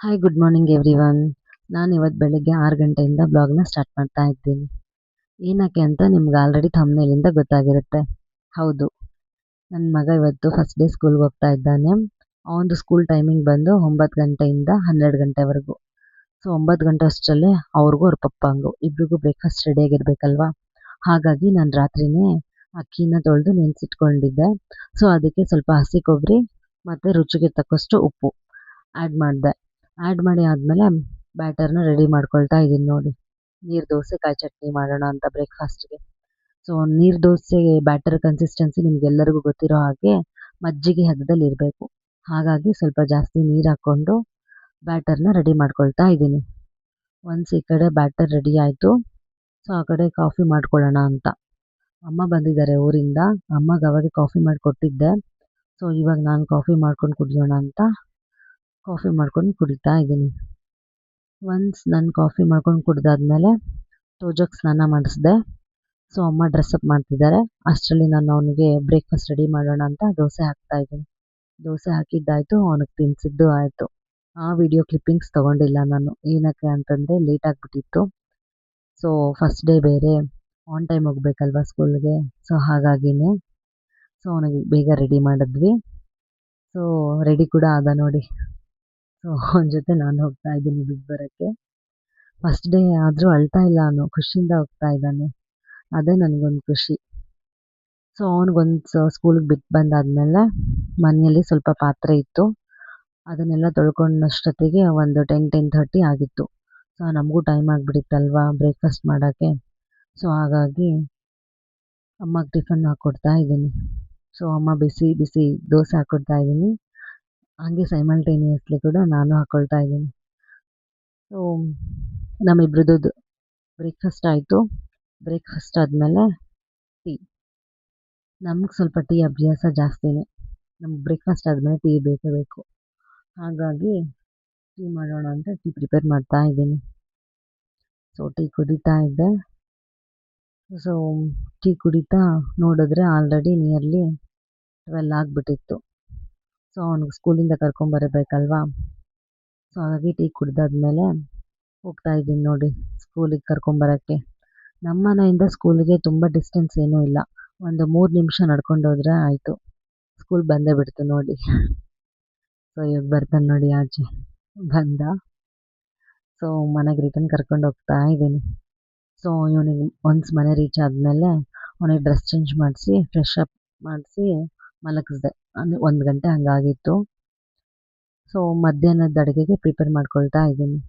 Hi good morning everyone. ನಾನು ಇವತ್ತು ಬೆಳಿಗ್ಗೆ 6 ಗಂಟೆಯಿಂದ ಬ್ಲಾಗ್ನ ಸ್ಟಾರ್ಟ್ ಮಾಡ್ತಾ ಇದ್ದೀನಿ. ಏನಕ್ಕೆ ಅಂತ ನಿಮ್ಗೆ ಆಲ್ರೆಡಿ ಥಂಬ್ನೇಲಿಂದ ಗೊತ್ತಾಗಿರುತ್ತೆ. ಹೌದು, ನನ್ನ ಮಗ ಇವತ್ತು ಫಸ್ಟ್ ಡೇ ಸ್ಕೂಲ್ಗೆ ಹೋಗ್ತಾ ಇದ್ದಾನೆ. ಅವನದು ಸ್ಕೂಲ್ ಟೈಮಿಂಗ್ ಬಂದು 9 ಗಂಟೆಯಿಂದ 12 ಗಂಟೆವರೆಗೂ. ಸೊ 9 ಗಂಟೆ ಅಷ್ಟರಲ್ಲೇ ಅವ್ರಿಗೂ ಅವ್ರ ಪಪ್ಪಂಗೂ ಇಬ್ರಿಗೂ ಬ್ರೇಕ್ಫಾಸ್ಟ್ ರೆಡಿಯಾಗಿರ್ಬೇಕಲ್ವಾ. ಹಾಗಾಗಿ ನಾನು ರಾತ್ರಿನೇ ಅಕ್ಕಿನ ತೊಳೆದು ನೆನೆಸಿಟ್ಕೊಂಡಿದ್ದೆ. ಸೊ ಅದಕ್ಕೆ ಸ್ವಲ್ಪ ಹಸಿ ಕೊಬ್ಬರಿ ಮತ್ತು ರುಚಿಗೆ ತಕ್ಕಷ್ಟು ಉಪ್ಪು ಆ್ಯಡ್ ಮಾಡಿದೆ. ಆ್ಯಡ್ ಮಾಡಿ ಆದಮೇಲೆ ಬ್ಯಾಟರ್ನ ರೆಡಿ ಮಾಡ್ಕೊಳ್ತಾ ಇದ್ದೀನಿ ನೋಡಿ. ನೀರು ದೋಸೆ ಕಾಯಿ ಚಟ್ನಿ ಮಾಡೋಣ ಅಂತ ಬ್ರೇಕ್ಫಾಸ್ಟ್ಗೆ. ಸೊ ನೀರು ದೋಸೆ ಬ್ಯಾಟರ್ ಕನ್ಸಿಸ್ಟೆನ್ಸಿ ನಿಮಗೆಲ್ಲರಿಗೂ ಗೊತ್ತಿರೋ ಹಾಗೆ ಮಜ್ಜಿಗೆ ಹದದಲ್ಲಿ ಇರಬೇಕು. ಹಾಗಾಗಿ ಸ್ವಲ್ಪ ಜಾಸ್ತಿ ನೀರು ಹಾಕ್ಕೊಂಡು ಬ್ಯಾಟರ್ನ ರೆಡಿ ಮಾಡ್ಕೊಳ್ತಾ ಇದ್ದೀನಿ. ಒನ್ಸ್ ಈ ಕಡೆ ಬ್ಯಾಟರ್ ರೆಡಿ ಆಯಿತು. ಸೊ ಆ ಕಡೆ ಕಾಫಿ ಮಾಡ್ಕೊಳ್ಳೋಣ ಅಂತ ಅಮ್ಮ ಬಂದಿದ್ದಾರೆ ಊರಿಂದ. ಅಮ್ಮಗೆ ಅವಾಗೆ ಕಾಫಿ ಮಾಡಿಕೊಟ್ಟಿದ್ದೆ. ಸೊ ಇವಾಗ ನಾನು ಕಾಫಿ ಮಾಡ್ಕೊಂಡು ಕುಡಿಯೋಣ ಅಂತ ಕಾಫಿ ಮಾಡ್ಕೊಂಡು ಕುಡಿತಾ ಇದ್ದೀನಿ. ಒನ್ಸ್ ನಾನು ಕಾಫಿ ಮಾಡ್ಕೊಂಡು ಕುಡ್ದಾದ್ಮೇಲೆ ತೋಜಕ್ಕೆ ಸ್ನಾನ ಮಾಡಿಸಿದೆ. ಸೊ ಅಮ್ಮ ಡ್ರೆಸ್ಅಪ್ ಮಾಡ್ತಿದ್ದಾರೆ. ಅಷ್ಟರಲ್ಲಿ ನಾನು ಅವನಿಗೆ ಬ್ರೇಕ್ಫಾಸ್ಟ್ ರೆಡಿ ಮಾಡೋಣ ಅಂತ ದೋಸೆ ಹಾಕ್ತಾಯಿದ್ದೀನಿ. ದೋಸೆ ಹಾಕಿದ್ದಾಯಿತು, ಅವನಿಗೆ ತಿನ್ನಿಸಿದ್ದು ಆಯಿತು. ಆ ವಿಡಿಯೋ ಕ್ಲಿಪ್ಪಿಂಗ್ಸ್ ತೊಗೊಂಡಿಲ್ಲ ನಾನು. ಏನಕ್ಕೆ ಅಂತಂದರೆ ಲೇಟ್ ಆಗಿಬಿಟ್ಟಿತ್ತು. ಸೊ ಫಸ್ಟ್ ಡೇ ಬೇರೆ, ಆನ್ ಟೈಮ್ ಹೋಗ್ಬೇಕಲ್ವ ಸ್ಕೂಲ್ಗೆ. ಸೊ ಹಾಗಾಗಿನೇ ಸೊ ಅವನಿಗೆ ಬೇಗ ರೆಡಿ ಮಾಡಿದ್ವಿ. ಸೊ ರೆಡಿ ಕೂಡ ಆದ ನೋಡಿ. ಸೊ ಅವನ ಜೊತೆ ನಾನು ಹೋಗ್ತಾ ಇದ್ದೀನಿ ಬಿಟ್ಟು ಬರೋಕ್ಕೆ. ಫಸ್ಟ್ ಡೇ ಆದರೂ ಅಳ್ತಾ ಇಲ್ಲ ಅವನು, ಖುಷಿಯಿಂದ ಹೋಗ್ತಾ ಇದ್ದಾನೆ. ಅದೇ ನನಗೊಂದು ಖುಷಿ. ಸೊ ಅವ್ನಿಗೊಂದು ಸ್ಕೂಲಿಗೆ ಬಿಟ್ಟು ಬಂದಾದಮೇಲೆ ಮನೆಯಲ್ಲಿ ಸ್ವಲ್ಪ ಪಾತ್ರೆ ಇತ್ತು. ಅದನ್ನೆಲ್ಲ ತೊಳ್ಕೊಂಡಷ್ಟೊತ್ತಿಗೆ ಒಂದು 10:30 ಆಗಿತ್ತು. ಸೊ ನಮಗೂ ಟೈಮ್ ಆಗಿಬಿಟ್ಟಿತ್ತಲ್ವ ಬ್ರೇಕ್ಫಾಸ್ಟ್ ಮಾಡೋಕ್ಕೆ. ಸೊ ಹಾಗಾಗಿ ಅಮ್ಮಗೆ ಟಿಫನ್ ಹಾಕ್ಕೊಡ್ತಾ ಇದ್ದೀನಿ. ಸೊ ಅಮ್ಮ ಬಿಸಿ ಬಿಸಿ ದೋಸೆ ಹಾಕ್ಕೊಡ್ತಾ ಇದ್ದೀನಿ. ಹಾಗೆ ಸೈಮಲ್ಟೇನಿಯಸ್ಲಿ ಕೂಡ ನಾನು ಹಾಕ್ಕೊಳ್ತಾ ಇದ್ದೀನಿ. ಸೊ ನಮ್ಮಿಬ್ರದ್ದು ಬ್ರೇಕ್ಫಾಸ್ಟ್ ಆಯಿತು. ಬ್ರೇಕ್ಫಾಸ್ಟ್ ಆದಮೇಲೆ ಟೀ. ನಮ್ಗೆ ಸ್ವಲ್ಪ ಟೀ ಅಭ್ಯಾಸ ಜಾಸ್ತಿನೇ. ನಮ್ಗೆ ಬ್ರೇಕ್ಫಾಸ್ಟ್ ಆದಮೇಲೆ ಟೀ ಬೇಕೇ ಬೇಕು. ಹಾಗಾಗಿ ಟೀ ಮಾಡೋಣ ಅಂತ ಟೀ ಪ್ರಿಪೇರ್ ಮಾಡ್ತಾ ಇದ್ದೀನಿ. ಸೊ ಟೀ ಕುಡಿತಾ ಇದ್ದೆ. ಸೊ ಟೀ ಕುಡಿತಾ ನೋಡಿದ್ರೆ ಆಲ್ರೆಡಿ ನಿಯರ್ಲಿ 12 ಆಗಿಬಿಟ್ಟಿತ್ತು. ಸೊ ಅವ್ನಿಗೆ ಸ್ಕೂಲಿಂದ ಕರ್ಕೊಂಬರಬೇಕಲ್ವಾ. ಸೊ ಹಾಗಾಗಿ ಟೀ ಕುಡ್ದಾದ್ಮೇಲೆ ಹೋಗ್ತಾ ಇದ್ದೀನಿ ನೋಡಿ ಸ್ಕೂಲಿಗೆ ಕರ್ಕೊಂಬರೋಕ್ಕೆ. ನಮ್ಮ ಮನೆಯಿಂದ ಸ್ಕೂಲಿಗೆ ತುಂಬ ಡಿಸ್ಟೆನ್ಸ್ ಏನೂ ಇಲ್ಲ. ಒಂದು 3 ನಿಮಿಷ ನಡ್ಕೊಂಡು ಹೋದರೆ ಆಯಿತು. ಸ್ಕೂಲ್ ಬಂದೇ ಬಿಡ್ತು ನೋಡಿ. ಸೊ ಇವಾಗ ಬರ್ತಾನೆ ನೋಡಿ ಆಚೆ ಬಂದ. ಸೊ ಮನೆಗೆ ರಿಟರ್ನ್ ಕರ್ಕೊಂಡು ಹೋಗ್ತಾ ಇದ್ದೀನಿ. ಸೊ ಇವನಿಗೆ ಒನ್ಸ್ ಮನೆ ರೀಚ್ ಆದಮೇಲೆ ಅವನಿಗೆ ಡ್ರೆಸ್ ಚೇಂಜ್ ಮಾಡಿಸಿ ಫ್ರೆಶ್ ಅಪ್ ಮಾಡಿಸಿ ಮಲಗಿಸ್ದೆ. ಅಂದರೆ 1 ಗಂಟೆ ಹಂಗಾಗಿತ್ತು. ಸೊ ಮಧ್ಯಾಹ್ನದ ಅಡುಗೆಗೆ ಪ್ರಿಪೇರ್ ಮಾಡ್ಕೊಳ್ತಾ ಇದ್ದೀನಿ.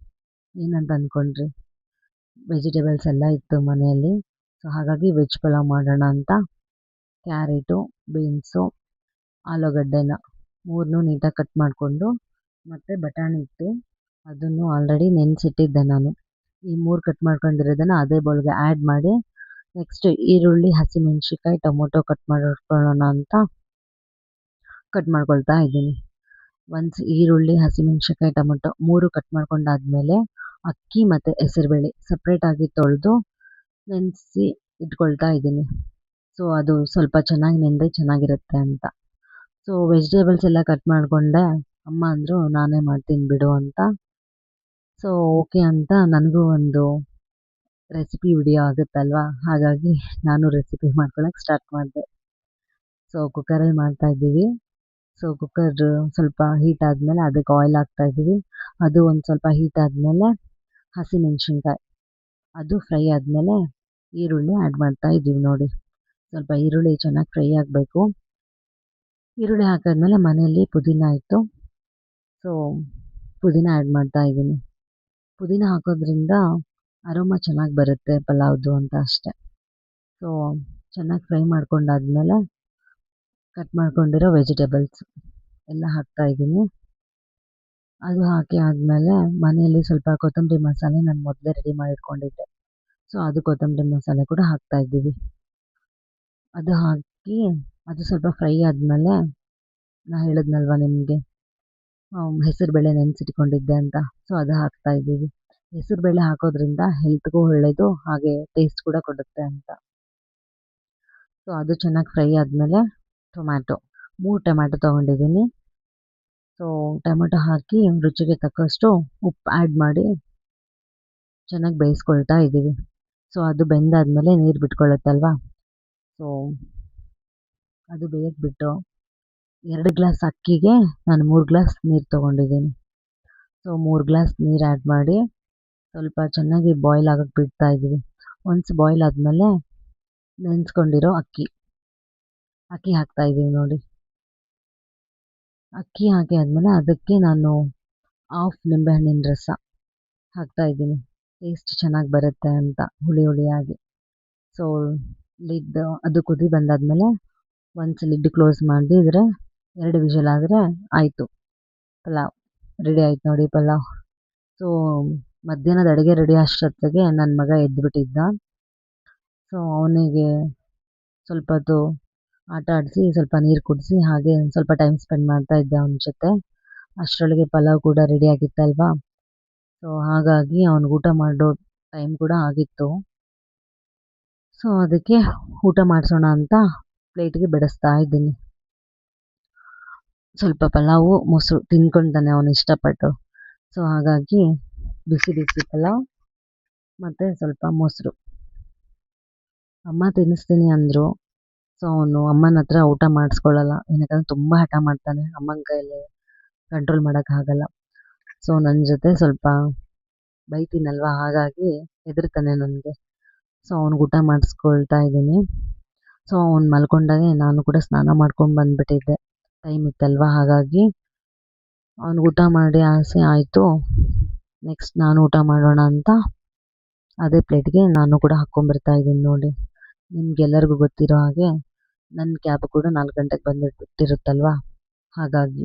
ಏನಂತ ಅಂದ್ಕೊಂಡ್ರಿ, ವೆಜಿಟೇಬಲ್ಸ್ ಎಲ್ಲ ಇತ್ತು ಮನೆಯಲ್ಲಿ. ಸೊ ಹಾಗಾಗಿ ವೆಜ್ ಪಲಾವ್ ಮಾಡೋಣ ಅಂತ ಕ್ಯಾರೆಟು, ಬೀನ್ಸು, ಆಲೂಗಡ್ಡೆನ 3 ನೀಟಾಗಿ ಕಟ್ ಮಾಡಿಕೊಂಡು, ಮತ್ತು ಬಟಾಣಿ ಇತ್ತು, ಅದನ್ನು ಆಲ್ರೆಡಿ ನೆನೆಸಿಟ್ಟಿದ್ದೆ ನಾನು. ಈ 3 ಕಟ್ ಮಾಡ್ಕೊಂಡಿರೋದನ್ನು ಅದೇ ಬೌಲ್ಗೆ ಆ್ಯಡ್ ಮಾಡಿ, ನೆಕ್ಸ್ಟ್ ಈರುಳ್ಳಿ, ಹಸಿಮೆಣ್ಸಿಕಾಯಿ, ಟೊಮೊಟೊ ಕಟ್ ಮಾಡಿಟ್ಕೊಳ್ಳೋಣ ಅಂತ ಕಟ್ ಮಾಡ್ಕೊಳ್ತಾ ಇದ್ದೀನಿ. ಒನ್ಸ್ ಈರುಳ್ಳಿ, ಹಸಿಮೆಣ್ಸಿಕಾಯಿ, ಟೊಮೊಟೊ 3 ಕಟ್ ಮಾಡ್ಕೊಂಡಾದ್ಮೇಲೆ ಅಕ್ಕಿ ಮತ್ತು ಹೆಸರುಬೇಳೆ ಸಪ್ರೇಟಾಗಿ ತೊಳೆದು ನೆನೆಸಿ ಇಟ್ಕೊಳ್ತಾ ಇದ್ದೀನಿ. ಸೊ ಅದು ಸ್ವಲ್ಪ ಚೆನ್ನಾಗಿ ನೆಂದರೆ ಚೆನ್ನಾಗಿರುತ್ತೆ ಅಂತ. ಸೊ ವೆಜಿಟೇಬಲ್ಸ್ ಎಲ್ಲ ಕಟ್ ಮಾಡಿಕೊಂಡೆ. ಅಮ್ಮ ಅಂದರು ನಾನೇ ಮಾಡ್ತೀನಿ ಬಿಡು ಅಂತ. ಸೊ ಓಕೆ ಅಂತ ನನಗೂ ಒಂದು ರೆಸಿಪಿ ವಿಡಿಯೋ ಆಗುತ್ತಲ್ವ, ಹಾಗಾಗಿ ನಾನು ರೆಸಿಪಿ ಮಾಡ್ಕೊಳಕ್ಕೆ ಸ್ಟಾರ್ಟ್ ಮಾಡಿದೆ. ಸೊ ಕುಕ್ಕರಲ್ಲಿ ಮಾಡ್ತಾಯಿದ್ದೀವಿ. ಸೊ ಕುಕ್ಕರ್ ಸ್ವಲ್ಪ ಹೀಟ್ ಆದಮೇಲೆ ಅದಕ್ಕೆ ಆಯಿಲ್ ಹಾಕ್ತಾಯಿದ್ದೀವಿ. ಅದು ಒಂದು ಸ್ವಲ್ಪ ಹೀಟ್ ಆದಮೇಲೆ ಹಸಿಮೆಣ್ಸಿನ್ಕಾಯಿ ಅದು ಫ್ರೈ ಆದಮೇಲೆ ಈರುಳ್ಳಿ ಆ್ಯಡ್ ಮಾಡ್ತಾ ಇದ್ದೀವಿ ನೋಡಿ. ಸ್ವಲ್ಪ ಈರುಳ್ಳಿ ಚೆನ್ನಾಗಿ ಫ್ರೈ ಆಗಬೇಕು. ಈರುಳ್ಳಿ ಹಾಕಿದ್ಮೇಲೆ ಮನೆಯಲ್ಲಿ ಪುದೀನ ಇತ್ತು. ಸೊ ಪುದೀನ ಆ್ಯಡ್ ಮಾಡ್ತಾ ಇದ್ದೀನಿ. ಪುದೀನ ಹಾಕೋದ್ರಿಂದ ಅರೋಮಾ ಚೆನ್ನಾಗಿ ಬರುತ್ತೆ ಪಲಾವ್ದು ಅಂತ ಅಷ್ಟೆ. ಸೊ ಚೆನ್ನಾಗಿ ಫ್ರೈ ಮಾಡ್ಕೊಂಡಾದ್ಮೇಲೆ ಕಟ್ ಮಾಡ್ಕೊಂಡಿರೋ ವೆಜಿಟೇಬಲ್ಸ್ ಎಲ್ಲ ಹಾಕ್ತಾಯಿದ್ದೀನಿ. ಅದು ಹಾಕಿ ಆದಮೇಲೆ ಮನೆಯಲ್ಲಿ ಸ್ವಲ್ಪ ಕೊತ್ತಂಬರಿ ಮಸಾಲೆ ನಾನು ಮೊದಲೇ ರೆಡಿ ಮಾಡಿಟ್ಕೊಂಡಿದ್ದೆ. ಸೊ ಅದು ಕೊತ್ತಂಬರಿ ಮಸಾಲೆ ಕೂಡ ಹಾಕ್ತಾಯಿದ್ದೀವಿ. ಅದು ಹಾಕಿ ಅದು ಸ್ವಲ್ಪ ಫ್ರೈ ಆದಮೇಲೆ ನಾನು ಹೇಳಿದ್ನಲ್ವ ನಿಮಗೆ ಹೆಸರುಬೇಳೆ ನೆನೆಸಿಟ್ಕೊಂಡಿದ್ದೆ ಅಂತ. ಸೊ ಅದು ಹಾಕ್ತಾಯಿದ್ದೀವಿ. ಹೆಸರುಬೇಳೆ ಹಾಕೋದ್ರಿಂದ ಹೆಲ್ತ್ಗೂ ಒಳ್ಳೆಯದು, ಹಾಗೆ ಟೇಸ್ಟ್ ಕೂಡ ಕೊಡುತ್ತೆ ಅಂತ. ಸೊ ಅದು ಚೆನ್ನಾಗಿ ಫ್ರೈ ಆದಮೇಲೆ ಟೊಮ್ಯಾಟೊ 3 ಟೊಮ್ಯಾಟೊ ತೊಗೊಂಡಿದ್ದೀನಿ. ಸೊ ಟೊಮೆಟೊ ಹಾಕಿ ರುಚಿಗೆ ತಕ್ಕಷ್ಟು ಉಪ್ಪು ಆ್ಯಡ್ ಮಾಡಿ ಚೆನ್ನಾಗಿ ಬೇಯಿಸ್ಕೊಳ್ತಾ ಇದ್ದೀವಿ. ಸೊ ಅದು ಬೆಂದಾದ್ಮೇಲೆ ನೀರು ಬಿಟ್ಕೊಳ್ಳುತ್ತಲ್ವಾ, ಸೊ ಅದು ಬೇಯಕ್ಕೆ ಬಿಟ್ಟು 2 ಗ್ಲಾಸ್ ಅಕ್ಕಿಗೆ ನಾನು 3 ಗ್ಲಾಸ್ ನೀರು ತೊಗೊಂಡಿದ್ದೀನಿ. ಸೊ 3 ಗ್ಲಾಸ್ ನೀರು ಆ್ಯಡ್ ಮಾಡಿ ಸ್ವಲ್ಪ ಚೆನ್ನಾಗಿ ಬಾಯ್ಲ್ ಆಗಕ್ಕೆ ಬಿಡ್ತಾ ಇದ್ದೀವಿ. ಒನ್ಸ್ ಬಾಯ್ಲ್ ಆದಮೇಲೆ ನೆನೆಸ್ಕೊಂಡಿರೋ ಅಕ್ಕಿ ಹಾಕ್ತಾ ಇದ್ದೀವಿ ನೋಡಿ. ಅಕ್ಕಿ ಹಾಕಿ ಆದಮೇಲೆ ಅದಕ್ಕೆ ನಾನು ಹಾಫ್ ನಿಂಬೆಹಣ್ಣಿನ ರಸ ಹಾಕ್ತಾ ಇದ್ದೀನಿ. ಟೇಸ್ಟ್ ಚೆನ್ನಾಗಿ ಬರುತ್ತೆ ಅಂತ ಹುಳಿಯಾಗಿ. ಸೊ ಲಿಡ್ ಅದು ಕುದಿ ಬಂದಾದಮೇಲೆ ಒನ್ಸ್ ಲಿಡ್ ಕ್ಲೋಸ್ ಮಾಡಿದ್ರೆ 2 ವಿಷಲ್ ಆದರೆ ಆಯಿತು, ಪಲಾವ್ ರೆಡಿ ಆಯ್ತು ನೋಡಿ ಪಲಾವ್. ಸೊ ಮಧ್ಯಾಹ್ನದ ಅಡುಗೆ ರೆಡಿ ಅಷ್ಟೊತ್ತಿಗೆ ನನ್ನ ಮಗ ಎದ್ದುಬಿಟ್ಟಿದ್ದ. ಸೊ ಅವನಿಗೆ ಸ್ವಲ್ಪ ಹೊತ್ತು ಆಟ ಆಡಿಸಿ, ಸ್ವಲ್ಪ ನೀರು ಕುಡಿಸಿ, ಹಾಗೆ ಸ್ವಲ್ಪ ಟೈಮ್ ಸ್ಪೆಂಡ್ ಮಾಡ್ತಾ ಇದ್ದೆ ಅವನ ಜೊತೆ. ಅಷ್ಟರೊಳಗೆ ಪಲಾವ್ ಕೂಡ ರೆಡಿ ಆಗಿತ್ತಲ್ವಾ, ಸೊ ಹಾಗಾಗಿ ಅವ್ನಿಗೆ ಊಟ ಮಾಡೋ ಟೈಮ್ ಕೂಡ ಆಗಿತ್ತು. ಸೊ ಅದಕ್ಕೆ ಊಟ ಮಾಡಿಸೋಣ ಅಂತ ಪ್ಲೇಟಿಗೆ ಬಡಿಸ್ತಾ ಇದ್ದೀನಿ. ಸ್ವಲ್ಪ ಪಲಾವು ಮೊಸರು ತಿನ್ಕೊತಾನೆ ಅವನು ಇಷ್ಟಪಟ್ಟು. ಸೊ ಹಾಗಾಗಿ ಬಿಸಿ ಬಿಸಿ ಪಲಾವ್ ಮತ್ತು ಸ್ವಲ್ಪ ಮೊಸರು. ಅಮ್ಮ ತಿನ್ನಿಸ್ತೀನಿ ಅಂದರು. ಸೊ ಅವನು ಅಮ್ಮನ ಹತ್ರ ಊಟ ಮಾಡಿಸ್ಕೊಳ್ಳಲ್ಲ, ಏನಕ್ಕಂದ್ರೆ ತುಂಬ ಹಠ ಮಾಡ್ತಾನೆ. ಅಮ್ಮನ ಕೈಯಲ್ಲಿ ಕಂಟ್ರೋಲ್ ಮಾಡೋಕ್ಕಾಗಲ್ಲ. ಸೊ ನನ್ನ ಜೊತೆ ಸ್ವಲ್ಪ ಬೈತೀನಲ್ವ, ಹಾಗಾಗಿ ಹೆದರ್ತಾನೆ ನನಗೆ. ಸೊ ಅವ್ನಿಗೆ ಊಟ ಮಾಡಿಸ್ಕೊಳ್ತಾ ಇದ್ದೀನಿ. ಸೊ ಅವ್ನು ಮಲ್ಕೊಂಡಾಗೆ ನಾನು ಕೂಡ ಸ್ನಾನ ಮಾಡ್ಕೊಂಡು ಬಂದುಬಿಟ್ಟಿದ್ದೆ, ಟೈಮ್ ಇತ್ತಲ್ವ, ಹಾಗಾಗಿ ಅವ್ನಿಗೆ ಊಟ ಮಾಡಿ ಆಸೆ ಆಯಿತು. ನೆಕ್ಸ್ಟ್ ನಾನು ಊಟ ಮಾಡೋಣ ಅಂತ ಅದೇ ಪ್ಲೇಟ್ಗೆ ನಾನು ಕೂಡ ಹಾಕ್ಕೊಂಬರ್ತಾ ಇದ್ದೀನಿ ನೋಡಿ. ನಿಮ್ಗೆಲ್ಲರಿಗೂ ಗೊತ್ತಿರೋ ಹಾಗೆ ನನ್ನ ಕ್ಯಾಬ್ ಕೂಡ 4 ಗಂಟೆಗೆ ಬಂದುಬಿಟ್ಟಿರುತ್ತಲ್ವ, ಹಾಗಾಗಿ.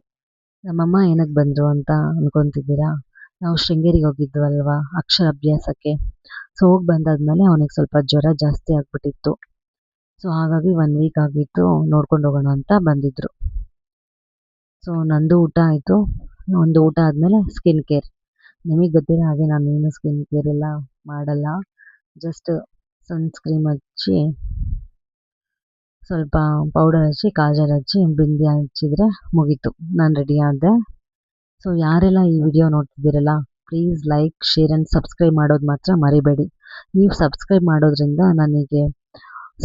ನಮ್ಮಮ್ಮ ಏನಕ್ಕೆ ಬಂದರು ಅಂತ ಅಂದ್ಕೊತಿದ್ದೀರಾ? ನಾವು ಶೃಂಗೇರಿಗೆ ಹೋಗಿದ್ವಲ್ವ ಅಕ್ಷರಾಭ್ಯಾಸಕ್ಕೆ. ಸೊ ಹೋಗಿ ಬಂದಾದಮೇಲೆ ಅವನಿಗೆ ಸ್ವಲ್ಪ ಜ್ವರ ಜಾಸ್ತಿ ಆಗಿಬಿಟ್ಟಿತ್ತು. ಸೊ ಹಾಗಾಗಿ 1 ವೀಕ್ ಆಗಿತ್ತು, ನೋಡ್ಕೊಂಡು ಹೋಗೋಣ ಅಂತ ಬಂದಿದ್ದರು. ಸೊ ನಂದು ಊಟ ಆಯಿತು. ಒಂದು ಊಟ ಆದಮೇಲೆ ಸ್ಕಿನ್ ಕೇರ್. ನಿಮಗೆ ಗೊತ್ತಿರೋ ಹಾಗೆ ನಾನೇನು ಸ್ಕಿನ್ ಕೇರ್ ಎಲ್ಲ ಮಾಡಲ್ಲ. ಜಸ್ಟ್ ಸನ್ಸ್ಕ್ರೀಮ್ ಹಚ್ಚಿ, ಸ್ವಲ್ಪ ಪೌಡರ್ ಹಚ್ಚಿ, ಕಾಜಲ್ ಹಚ್ಚಿ, ಬಿಂದಿ ಹಚ್ಚಿದರೆ ಮುಗೀತು, ನಾನು ರೆಡಿ ಆದೆ. ಸೊ ಯಾರೆಲ್ಲ ಈ ವಿಡಿಯೋ ನೋಡ್ತಿದ್ದೀರಲ್ಲ, please like, share and subscribe ಮಾಡೋದು ಮಾತ್ರ ಮರಿಬೇಡಿ. ನೀವು ಸಬ್ಸ್ಕ್ರೈಬ್ ಮಾಡೋದ್ರಿಂದ ನನಗೆ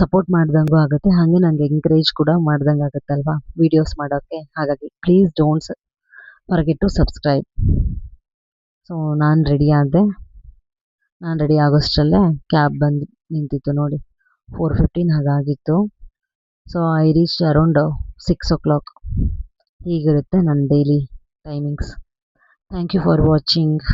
ಸಪೋರ್ಟ್ ಮಾಡ್ದಂಗೂ ಆಗುತ್ತೆ, ಹಾಗೆ ನನಗೆ ಎಂಕರೇಜ್ ಕೂಡ ಮಾಡ್ದಂಗೆ ಆಗುತ್ತಲ್ವ ವೀಡಿಯೋಸ್ ಮಾಡೋಕ್ಕೆ. ಹಾಗಾಗಿ please don't forget to subscribe. So ನಾನು ರೆಡಿ ಆದೆ. ನಾನು ರೆಡಿ ಆಗೋಷ್ಟರಲ್ಲೇ ಕ್ಯಾಬ್ ಬಂದು ನಿಂತಿತ್ತು ನೋಡಿ. 4:15 ಹಾಗಾಗಿತ್ತು. So I reach around 6 o'clock. ಹೀಗಿರುತ್ತೆ ನನ್ನ daily timings. Thank you for watching.